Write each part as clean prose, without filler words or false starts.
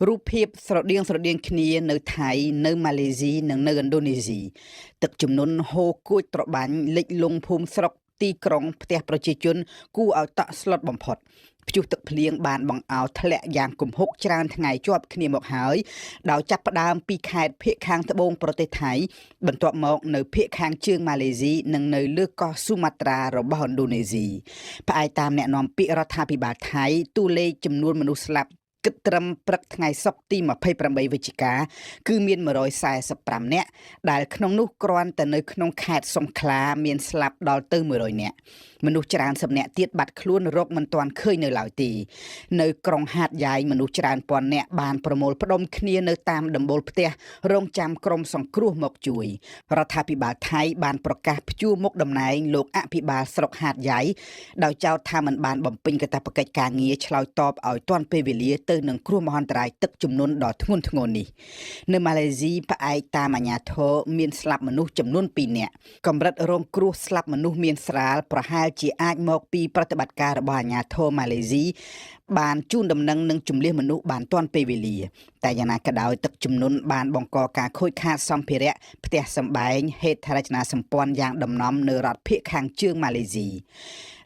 រូបភាពស្រដៀងគ្នានៅថៃនៅម៉ាឡេស៊ីនិងនៅឥណ្ឌូនេស៊ីទឹកជំនន់ហូរគួចត្របាញ់លិចលង់ភូមិស្រុកទីក្រុងផ្ទះប្រជាជនគួរឲ្យតក់ស្លុតបំផុតព្យុះទឹកភ្លៀងបានបង្អោលធ្លាក់យ៉ាងគំហុកច្រើនថ្ងៃជាប់គ្នាមកហើយដោយចាប់ផ្ដើមពីខេត្តភាគខាងត្បូងប្រទេសថៃបន្ទាប់មកនៅភាគខាងជើងម៉ាឡេស៊ីនិងនៅលើកោះស៊ូម៉ាត្រារបស់ឥណ្ឌូនេស៊ីផ្អែកតាមអ្នកនាំពាក្យរដ្ឋាភិបាលថៃតួលេខចំនួនមនុស្សស្លាប់គិតត្រឹមព្រឹកថ្ងៃសុក្រទី28វិច្ឆិកាគឺមាន145នាក់ដែលក្នុងនោះគ្រាន់តែនៅក្នុងខេត្តសង្ខ្លាមានស្លាប់ដល់ទៅ100នាក់មនុស្សច្រើនសិបនាក់ទៀតបាត់ខ្លួនរកមិនទាន់ឃើញនៅឡើយទេនៅក្រុងហាតយ៉ៃមនុស្សច្រើនពាន់នាក់បានប្រមូលផ្ដុំគ្នានៅតាមដំបូលផ្ទះរងចាំក្រុមសង្គ្រោះមកជួយរដ្ឋាភិបាលថៃបានប្រកាសព្យួរមុខតំណែងលោកអភិបាលស្រុកហាតយ៉ៃដោយចោទថាមិនបានបំពេញកាតព្វកិច្ចការងារឆ្លើយតបឲ្យទាន់ពេលវេលាទៅនឹងគ្រោះមហន្តរាយទឹកជំនន់ដ៏ធ្ងន់ធ្ងរនេះនៅម៉ាឡេស៊ីផ្អែកតាមអាជ្ញាធរមានស្លាប់មនុស្សចំនួន2នាក់កម្រិតរងគ្រោះស្លាប់មនុស្សមានស្រាលប្រហែលជាអាចមកពីប្រតិបត្តិការរបស់អាជ្ញាធរម៉ាឡេស៊ីបានជូនដំណឹងនឹងជំនះមនុស្សបានទាន់ពេលវេលាតែយ៉ាងណាក៏ដោយទឹកជំនន់បានបង្កការខូចខាតសម្ភារៈផ្ទះសម្បែងហេដ្ឋារចនាសម្ព័ន្ធយ៉ាងដំណំនៅរដ្ឋភាគខាងជើងម៉ាឡេស៊ី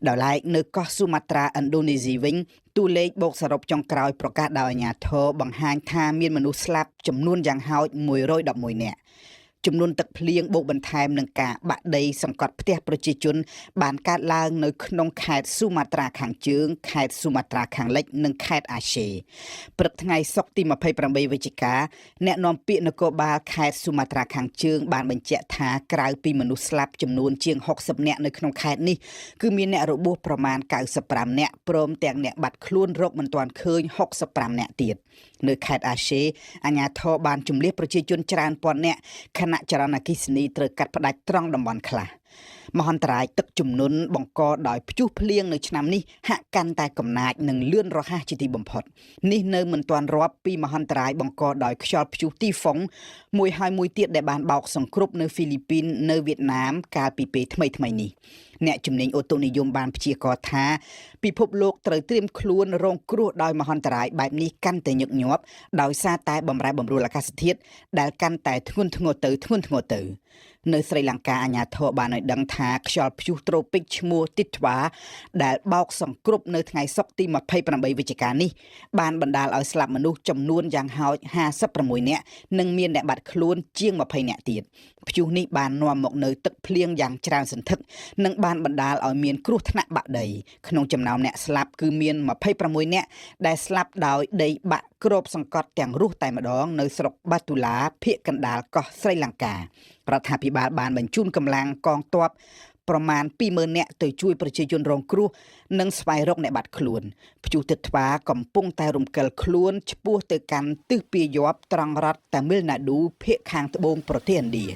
ដោយឡែកនៅកោះស៊ូម៉ាត្រាឥណ្ឌូនេស៊ីវិញតួលេខបូកសរុបចុងក្រោយប្រកាសដោយអាជ្ញាធរបង្ហាញថាមានមនុស្សស្លាប់ចំនួនយ៉ាងហោច111នាក់ចំនួនទឹកភ្លៀងបូកបន្ថែមនឹងការបាក់ដីសង្កត់ផ្ទះប្រជាជនបានកើតឡើងនៅក្នុងខេត្តស៊ូម៉ាត្រាខាងជើងខេត្តស៊ូម៉ាត្រាខាងលិចនិងខេត្តអាសេព្រឹកថ្ងៃសុក្រទី28វិច្ឆិកាអ្នកនាំពាក្យនគរបាលខេត្តស៊ូម៉ាត្រាខាងជើងបានបញ្ជាក់ថាក្រៅពីមនុស្សស្លាប់ចំនួនជាង60នាក់នៅក្នុងខេត្តនេះគឺមានអ្នករបួសប្រមាណ95នាក់ព្រមទាំងអ្នកបាត់ខ្លួនរកមិនទាន់ឃើញ65នាក់ទៀតនៅខេត្តអាសេអាជ្ញាធរបានជម្លៀសប្រជាជនច្រើនពាន់នាក់ខណៈចរន្តអគ្គិសនីត្រូវកាត់ផ្តាច់ត្រង់តំបន់ខ្លះមហន្តរាយទឹកជំនន់បង្កដោយព្យុះភ្លៀងនៅឆ្នាំនេះហាក់កាន់តែកំណាចនិងលឿនរហ័សជាទីបំផុតនេះនៅមិនទាន់រាប់ពីមហន្តរាយបង្កដោយខ្យល់ព្យុះទីហ្វុងមួយហើយមួយទៀតដែលបានបោកសង្គ្រុបនៅហ្វីលីពីននៅវៀតណាមកាលពីពេលថ្មីៗនេះអ្នកជំនាញអូតូនិយមបានព្យាករណ៍ថាពិភពលោកត្រូវត្រៀមខ្លួនរងគ្រោះដោយមហន្តរាយបែបនេះកាន់តែញឹកញាប់ដោយសារតែបំរែបំរួលអាកាសធាតុដែលកាន់តែធ្ងន់ធ្ងរទៅនៅស្រីលង្កាអាជ្ញាធរបានឲ្យដឹងថាខ្យល់ព្យុះត្រូពិកឈ្មោះទីថ្វាដែលបោកសង្គ្រុបនៅថ្ងៃសុក្រទី28វិច្ឆិកានេះបានបណ្ដាលឲ្យស្លាប់មនុស្សចំនួនយ៉ាងហោច56នាក់និងមានអ្នកបាត់ខ្លួនជាង20នាក់ទៀតព្យុះនេះបាននាំមកនៅទឹកភ្លៀងយ៉ាងច្រើនសន្ធឹកនិងបានបណ្ដាលឲ្យមានគ្រោះថ្នាក់បាក់ដីក្នុងចំណោមអ្នកស្លាប់គឺមាន26នាក់ដែលស្លាប់ដោយដីបាក់គ្របសង្កត់ទាំងរស់តែម្ដងនៅស្រុកបាទូឡាភាគកណ្ដាលកោះស្រីលង្ការដ្ឋាភិបាលបានបញ្ជូនកម្លាំងកងទ័ពប្រមាណ 20,000 នាក់ទៅជួយប្រជាជនរងគ្រោះនិងស្វែងរកអ្នកបាត់ខ្លួនព្យុះទឹកថ្វាកំពុងតែរំកិលខ្លួនឆ្ពោះទៅកាន់ទិសពាយ័ព្យត្រង់រដ្ឋតាមីលណាឌូភាគខាងត្បូងប្រទេសឥណ្ឌា